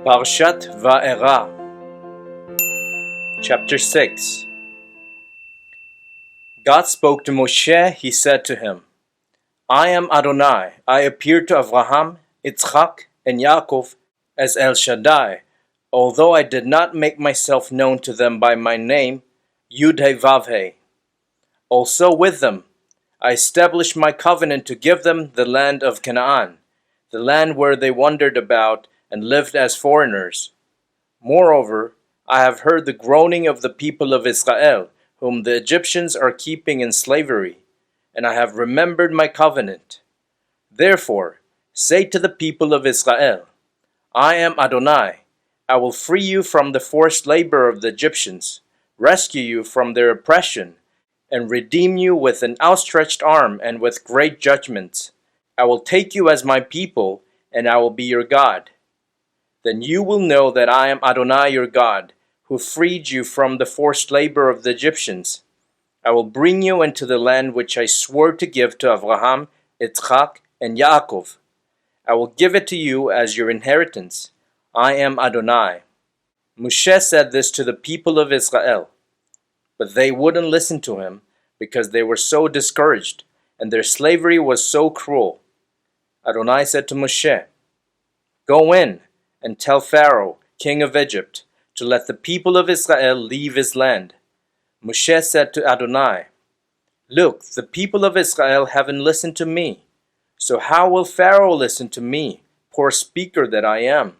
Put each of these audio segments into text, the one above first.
Parshat Va'era, Chapter 6. God spoke to Moshe. He said to him, I am Adonai. I appeared to Abraham, Yitzchak, and Yaakov as El Shaddai, although I did not make myself known to them by my name, Yud-He-Vav-He. Also with them, I established my covenant to give them the land of Canaan, the land where they wandered about and lived as foreigners. Moreover, I have heard the groaning of the people of Israel, whom the Egyptians are keeping in slavery, and I have remembered my covenant. Therefore, say to the people of Israel, I am Adonai. I will free you from the forced labor of the Egyptians, rescue you from their oppression, and redeem you with an outstretched arm and with great judgments. I will take you as my people, and I will be your God. Then you will know that I am Adonai your God, who freed you from the forced labor of the Egyptians. I will bring you into the land which I swore to give to Abraham, Yitzchak, and Yaakov. I will give it to you as your inheritance. I am Adonai. Moshe said this to the people of Israel, but they wouldn't listen to him because they were so discouraged, and their slavery was so cruel. Adonai said to Moshe, Go in and tell Pharaoh, king of Egypt, to let the people of Israel leave his land. Moshe said to Adonai, Look, the people of Israel haven't listened to me. So how will Pharaoh listen to me, poor speaker that I am?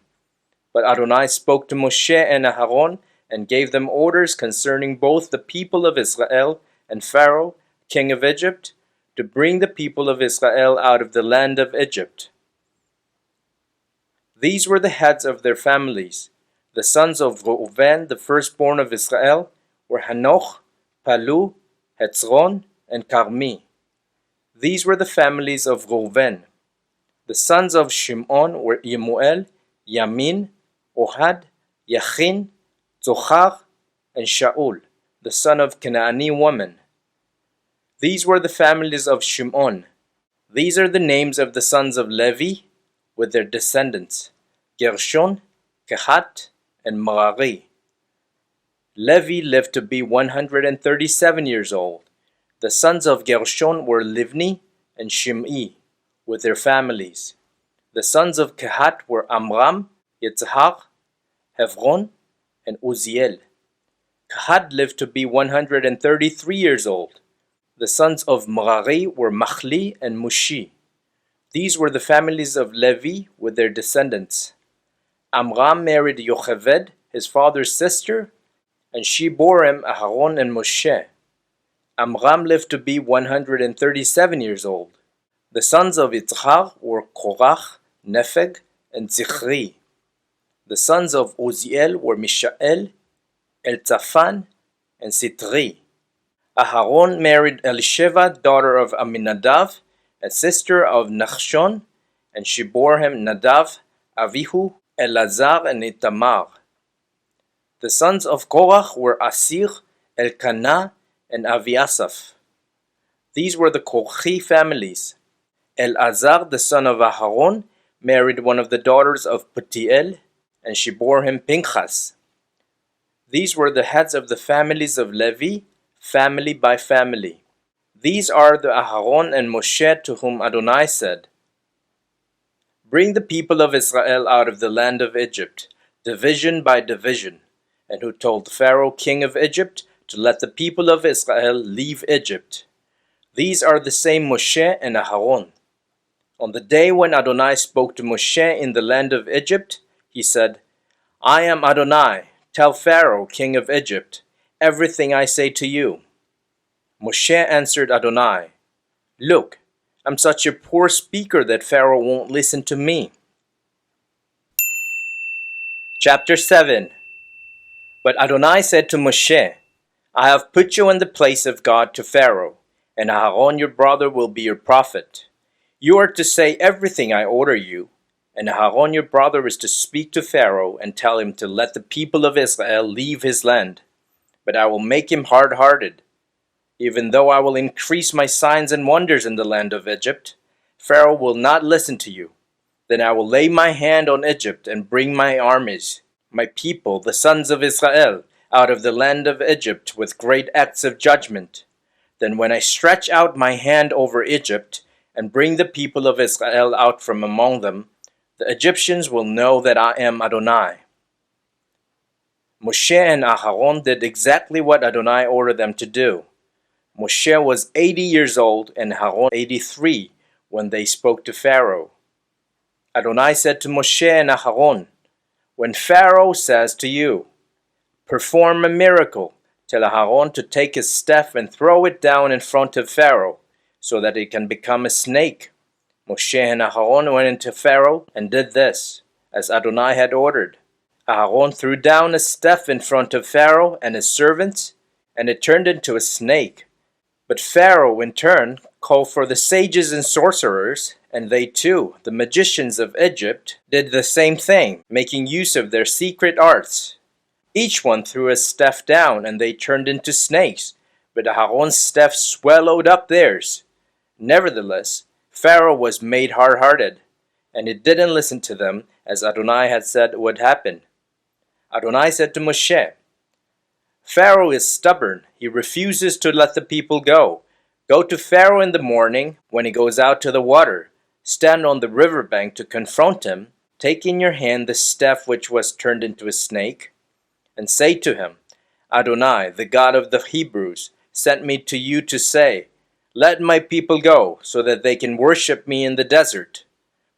But Adonai spoke to Moshe and Aaron and gave them orders concerning both the people of Israel and Pharaoh, king of Egypt, to bring the people of Israel out of the land of Egypt. These were the heads of their families. The sons of Reuven, the firstborn of Israel, were Hanoch, Palu, Hetzron, and Carmi. These were the families of Reuven. The sons of Shimon were Yemuel, Yamin, Ohad, Yachin, Zochar, and Shaul, the son of Canaanite woman. These were the families of Shimon. These are the names of the sons of Levi, with their descendants, Gershon, Kehat, and Merari. Levi lived to be 137 years old. The sons of Gershon were Livni and Shimei, with their families. The sons of Kehat were Amram, Yitzhar, Hevron, and Uziel. Kehat lived to be 133 years old. The sons of Merari were Machli and Mushi. These were the families of Levi with their descendants. Amram married Yocheved, his father's sister, and she bore him Aharon and Moshe. Amram lived to be 137 years old. The sons of Yitzhar were Korach, Nepheg, and Zichri. The sons of Uziel were Mishael, Elzaphan, and Sitri. Aharon married Elisheva, daughter of Aminadav, a sister of Nachshon, and she bore him Nadav, Avihu, Elazar, and Itamar. The sons of Korach were Asir, Elkanah, and Aviasaph. These were the Korchi families. Elazar, the son of Aharon, married one of the daughters of Putiel, and she bore him Pinchas. These were the heads of the families of Levi, family by family. These are the Aharon and Moshe to whom Adonai said, Bring the people of Israel out of the land of Egypt, division by division, and who told Pharaoh, king of Egypt, to let the people of Israel leave Egypt. These are the same Moshe and Aharon. On the day when Adonai spoke to Moshe in the land of Egypt, he said, I am Adonai, tell Pharaoh, king of Egypt, everything I say to you. Moshe answered Adonai, Look, I'm such a poor speaker that Pharaoh won't listen to me. Chapter 7. But Adonai said to Moshe, I have put you in the place of God to Pharaoh, and Aharon your brother will be your prophet. You are to say everything I order you, and Aharon your brother is to speak to Pharaoh and tell him to let the people of Israel leave his land. But I will make him hard-hearted. Even though I will increase my signs and wonders in the land of Egypt, Pharaoh will not listen to you. Then I will lay my hand on Egypt and bring my armies, my people, the sons of Israel, out of the land of Egypt with great acts of judgment. Then when I stretch out my hand over Egypt and bring the people of Israel out from among them, the Egyptians will know that I am Adonai. Moshe and Aharon did exactly what Adonai ordered them to do. Moshe was 80 years old and Aharon 83 when they spoke to Pharaoh. Adonai said to Moshe and Aharon, "When Pharaoh says to you, 'Perform a miracle,' tell Aharon to take his staff and throw it down in front of Pharaoh, so that it can become a snake." Moshe and Aharon went into Pharaoh and did this, as Adonai had ordered. Aharon threw down a staff in front of Pharaoh and his servants, and it turned into a snake. But Pharaoh, in turn, called for the sages and sorcerers, and they too, the magicians of Egypt, did the same thing, making use of their secret arts. Each one threw a staff down, and they turned into snakes, but Aharon's staff swallowed up theirs. Nevertheless, Pharaoh was made hard-hearted, and he didn't listen to them, as Adonai had said would happen. Adonai said to Moshe, "Pharaoh is stubborn. He refuses to let the people go. Go to Pharaoh in the morning when he goes out to the water. Stand on the riverbank to confront him. Take in your hand the staff which was turned into a snake, and say to him, 'Adonai, the God of the Hebrews, sent me to you to say, let my people go, so that they can worship me in the desert.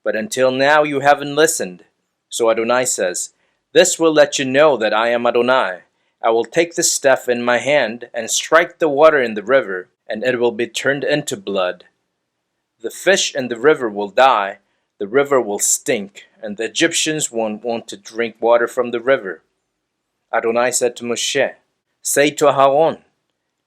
But until now you haven't listened.' So Adonai says, 'This will let you know that I am Adonai. I will take the staff in my hand and strike the water in the river, and it will be turned into blood. The fish in the river will die, the river will stink, and the Egyptians won't want to drink water from the river.' Adonai said to Moshe, 'Say to Aaron,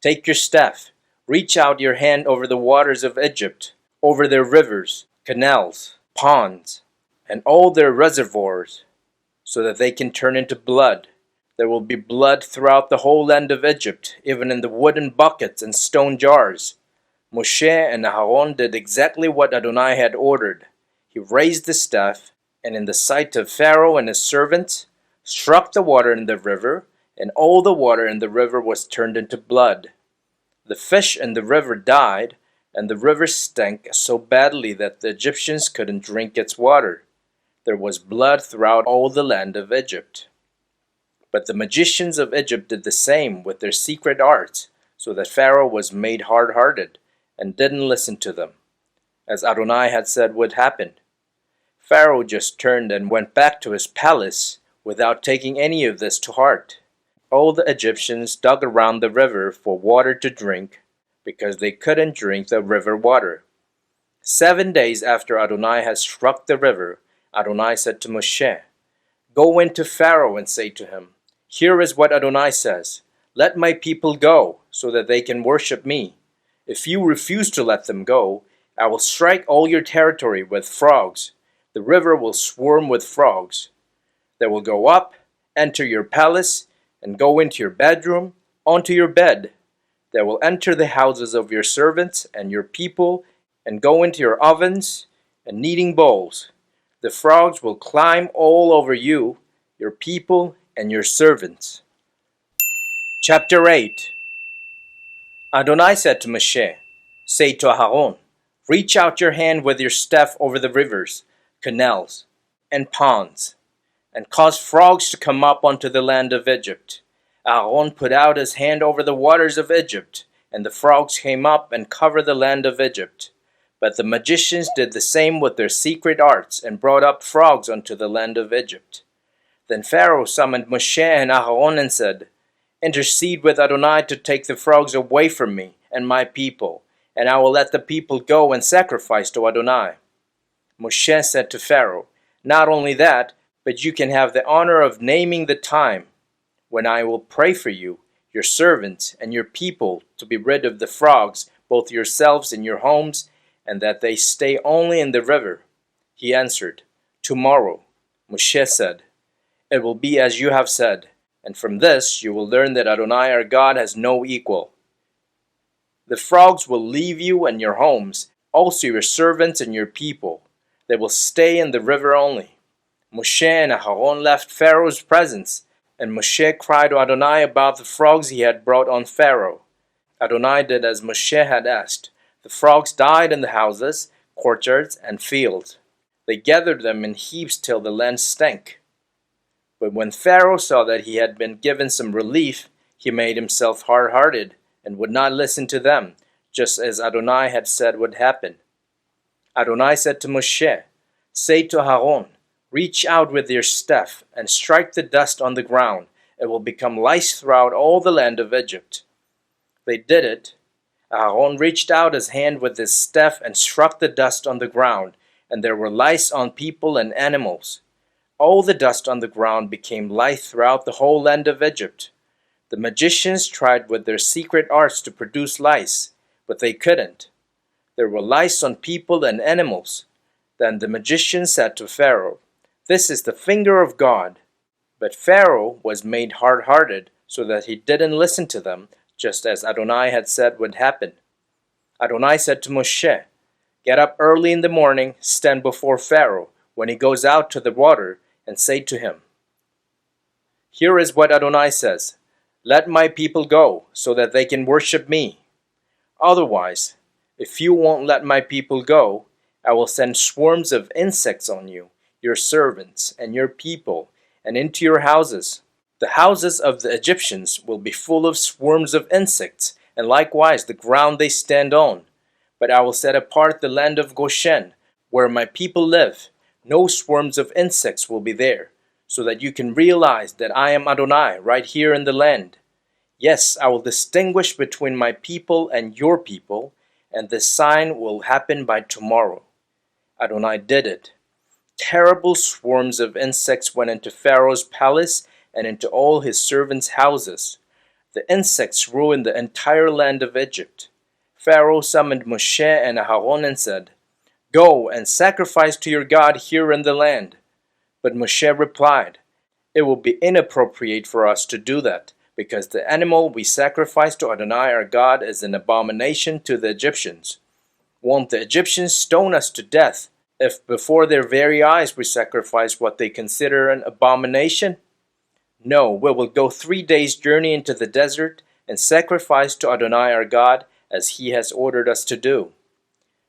take your staff, reach out your hand over the waters of Egypt, over their rivers, canals, ponds, and all their reservoirs, so that they can turn into blood. There will be blood throughout the whole land of Egypt, even in the wooden buckets and stone jars.' Moshe and Aaron did exactly what Adonai had ordered. He raised the staff, and in the sight of Pharaoh and his servants, struck the water in the river, and all the water in the river was turned into blood. The fish in the river died, and the river stank so badly that the Egyptians couldn't drink its water. There was blood throughout all the land of Egypt. But the magicians of Egypt did the same with their secret arts, so that Pharaoh was made hard-hearted and didn't listen to them, as Adonai had said would happen. Pharaoh just turned and went back to his palace without taking any of this to heart. All the Egyptians dug around the river for water to drink, because they couldn't drink the river water. 7 days after Adonai had struck the river, Adonai said to Moshe, "Go into Pharaoh and say to him, 'Here is what Adonai says, let my people go, so that they can worship me. If you refuse to let them go, I will strike all your territory with frogs. The river will swarm with frogs. They will go up, enter your palace, and go into your bedroom, onto your bed. They will enter the houses of your servants and your people, and go into your ovens and kneading bowls. The frogs will climb all over you, your people, and your servants.'" Chapter 8. Adonai said to Moshe, "Say to Aaron, reach out your hand with your staff over the rivers, canals, and ponds, and cause frogs to come up onto the land of Egypt." Aaron put out his hand over the waters of Egypt, and the frogs came up and covered the land of Egypt. But the magicians did the same with their secret arts, and brought up frogs onto the land of Egypt. Then Pharaoh summoned Moshe and Aaron and said, "Intercede with Adonai to take the frogs away from me and my people, and I will let the people go and sacrifice to Adonai." Moshe said to Pharaoh, "Not only that, but you can have the honor of naming the time when I will pray for you, your servants, and your people to be rid of the frogs, both yourselves and your homes, and that they stay only in the river." He answered, "Tomorrow." Moshe said, "It will be as you have said, and from this you will learn that Adonai our God has no equal. The frogs will leave you and your homes, also your servants and your people. They will stay in the river only. Moshe and Aaron left Pharaoh's presence, and Moshe cried to Adonai about the frogs he had brought on Pharaoh. Adonai did as Moshe had asked. The frogs died in the houses, courtyards, and fields. They gathered them in heaps till the land stank. But when Pharaoh saw that he had been given some relief, he made himself hard-hearted and would not listen to them, just as Adonai had said would happen. Adonai said to Moshe, "Say to Aaron, reach out with your staff and strike the dust on the ground. It will become lice throughout all the land of Egypt." They did it. Aaron reached out his hand with his staff and struck the dust on the ground, and there were lice on people and animals. All the dust on the ground became lice throughout the whole land of Egypt. The magicians tried with their secret arts to produce lice, but they couldn't. There were lice on people and animals. Then the magician said to Pharaoh, "This is the finger of God." But Pharaoh was made hard-hearted, so that he didn't listen to them, just as Adonai had said would happen. Adonai said to Moshe, "Get up early in the morning, stand before Pharaoh when he goes out to the water, and say to him, 'Here is what Adonai says, let my people go, so that they can worship me. Otherwise, if you won't let my people go, I will send swarms of insects on you, your servants, and your people, and into your houses. The houses of the Egyptians will be full of swarms of insects, and likewise the ground they stand on. But I will set apart the land of Goshen, where my people live. No swarms of insects will be there, so that you can realize that I am Adonai right here in the land. Yes, I will distinguish between my people and your people, and this sign will happen by tomorrow.'" Adonai did it. Terrible swarms of insects went into Pharaoh's palace and into all his servants' houses. The insects ruined the entire land of Egypt. Pharaoh summoned Moshe and Aaron and said, "Go and sacrifice to your God here in the land." But Moshe replied, "It will be inappropriate for us to do that, because the animal we sacrifice to Adonai our God is an abomination to the Egyptians. Won't the Egyptians stone us to death if before their very eyes we sacrifice what they consider an abomination? No, we will go 3 days' journey into the desert and sacrifice to Adonai our God as he has ordered us to do."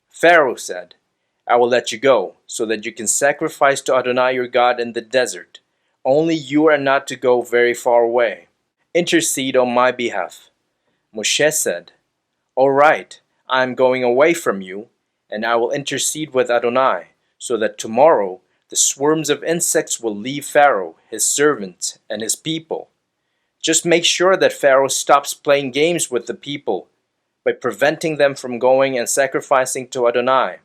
Pharaoh said, "I will let you go, so that you can sacrifice to Adonai your God in the desert. Only you are not to go very far away. Intercede on my behalf." Moshe said, "All right, I am going away from you, and I will intercede with Adonai, so that tomorrow the swarms of insects will leave Pharaoh, his servants, and his people. Just make sure that Pharaoh stops playing games with the people by preventing them from going and sacrificing to Adonai."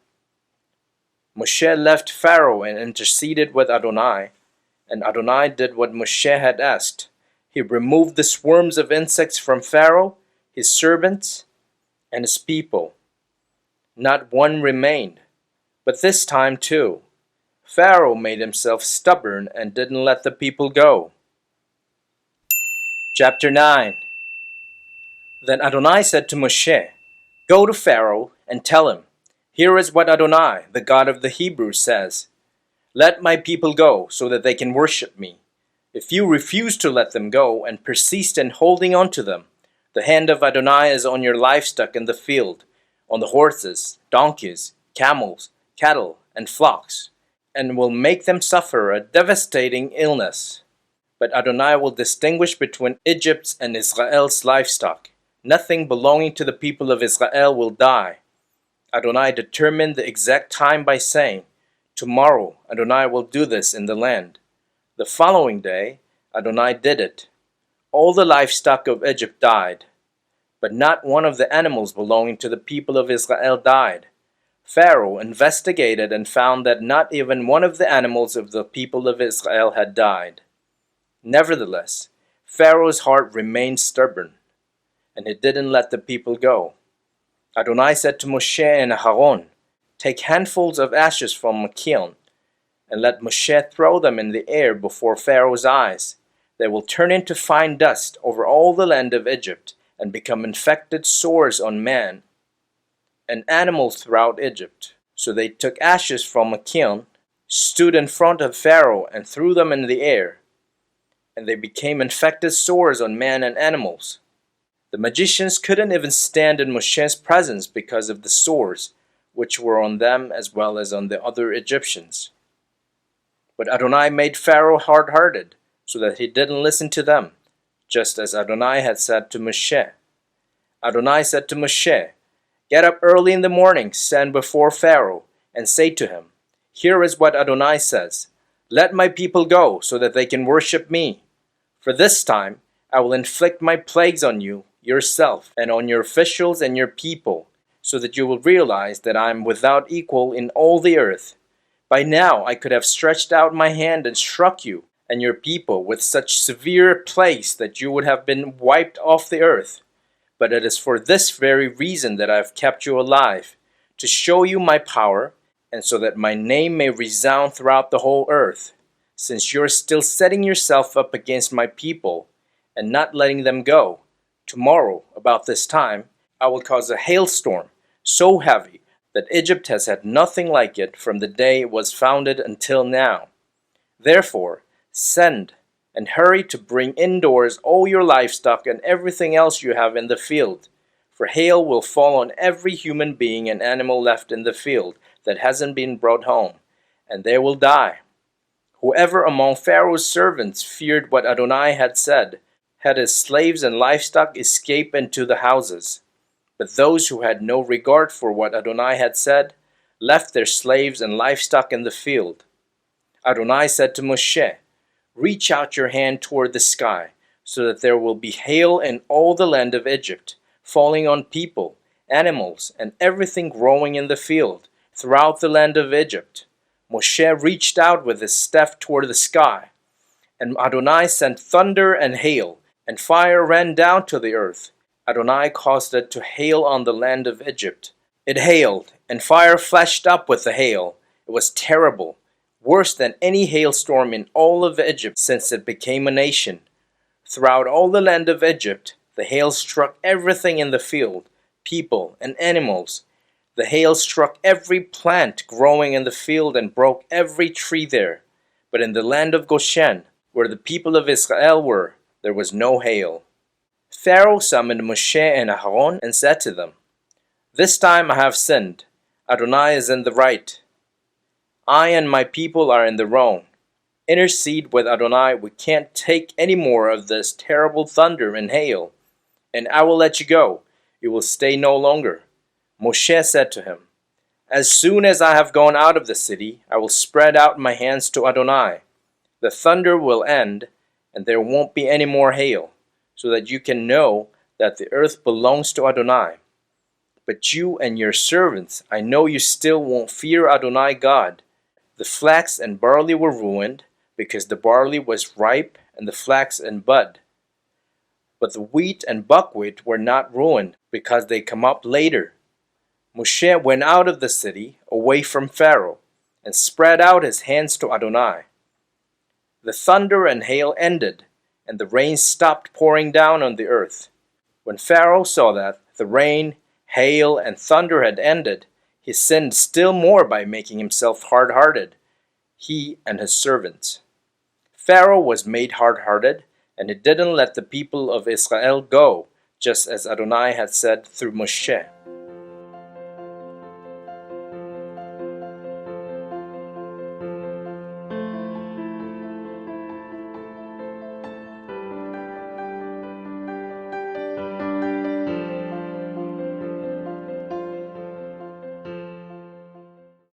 Moshe left Pharaoh and interceded with Adonai, and Adonai did what Moshe had asked. He removed the swarms of insects from Pharaoh, his servants, and his people. Not one remained. But this time too, Pharaoh made himself stubborn and didn't let the people go. Chapter 9. Then Adonai said to Moshe, "Go to Pharaoh and tell him, 'Here is what Adonai, the God of the Hebrews, says. Let my people go, so that they can worship me. If you refuse to let them go and persist in holding on to them, the hand of Adonai is on your livestock in the field, on the horses, donkeys, camels, cattle, and flocks, and will make them suffer a devastating illness. But Adonai will distinguish between Egypt's and Israel's livestock. Nothing belonging to the people of Israel will die.' Adonai determined the exact time by saying, 'Tomorrow Adonai will do this in the land.' The following day, Adonai did it. All the livestock of Egypt died, but not one of the animals belonging to the people of Israel died. Pharaoh investigated and found that not even one of the animals of the people of Israel had died. Nevertheless, Pharaoh's heart remained stubborn, and he didn't let the people go. Adonai said to Moshe and Aaron, "Take handfuls of ashes from a kiln, and let Moshe throw them in the air before Pharaoh's eyes. They will turn into fine dust over all the land of Egypt, and become infected sores on man and animals throughout Egypt. So they took ashes from a kiln, stood in front of Pharaoh, and threw them in the air, and they became infected sores on man and animals. The magicians couldn't even stand in Moshe's presence because of the sores, which were on them as well as on the other Egyptians. But Adonai made Pharaoh hard-hearted, so that he didn't listen to them, just as Adonai had said to Moshe. Adonai said to Moshe, "Get up early in the morning, stand before Pharaoh, and say to him, 'Here is what Adonai says, let my people go, so that they can worship me. For this time I will inflict my plagues on you, yourself, and on your officials and your people, so that you will realize that I am without equal in all the earth. By now I could have stretched out my hand and struck you and your people with such severe plagues that you would have been wiped off the earth. But it is for this very reason that I have kept you alive, to show you my power, and so that my name may resound throughout the whole earth. Since you are still setting yourself up against my people and not letting them go, tomorrow, about this time, I will cause a hailstorm so heavy that Egypt has had nothing like it from the day it was founded until now. Therefore, send and hurry to bring indoors all your livestock and everything else you have in the field, for hail will fall on every human being and animal left in the field that hasn't been brought home, and they will die. Whoever among Pharaoh's servants feared what Adonai had said, had his slaves and livestock escape into the houses. But those who had no regard for what Adonai had said, left their slaves and livestock in the field. Adonai said to Moshe, "Reach out your hand toward the sky, so that there will be hail in all the land of Egypt, falling on people, animals, and everything growing in the field, throughout the land of Egypt." Moshe reached out with his staff toward the sky, and Adonai sent thunder and hail, and fire ran down to the earth. Adonai caused it to hail on the land of Egypt. It hailed, and fire flashed up with the hail. It was terrible, worse than any hailstorm in all of Egypt since it became a nation. Throughout all the land of Egypt, the hail struck everything in the field, people and animals. The hail struck every plant growing in the field and broke every tree there. But in the land of Goshen, where the people of Israel were, there was no hail. Pharaoh summoned Moshe and Aaron and said to them, "This time I have sinned. Adonai is in the right. I and my people are in the wrong. Intercede with Adonai. We can't take any more of this terrible thunder and hail, and I will let you go. You will stay no longer." Moshe said to him, "As soon as I have gone out of the city, I will spread out my hands to Adonai. The thunder will end, and there won't be any more hail, so that you can know that the earth belongs to Adonai. But you and your servants, I know you still won't fear Adonai God." The flax and barley were ruined, because the barley was ripe and the flax in bud. But the wheat and buckwheat were not ruined, because they come up later. Moshe went out of the city, away from Pharaoh, and spread out his hands to Adonai. The thunder and hail ended, and the rain stopped pouring down on the earth. When Pharaoh saw that the rain, hail, and thunder had ended, he sinned still more by making himself hard-hearted, he and his servants. Pharaoh was made hard-hearted, and he didn't let the people of Israel go, just as Adonai had said through Moshe.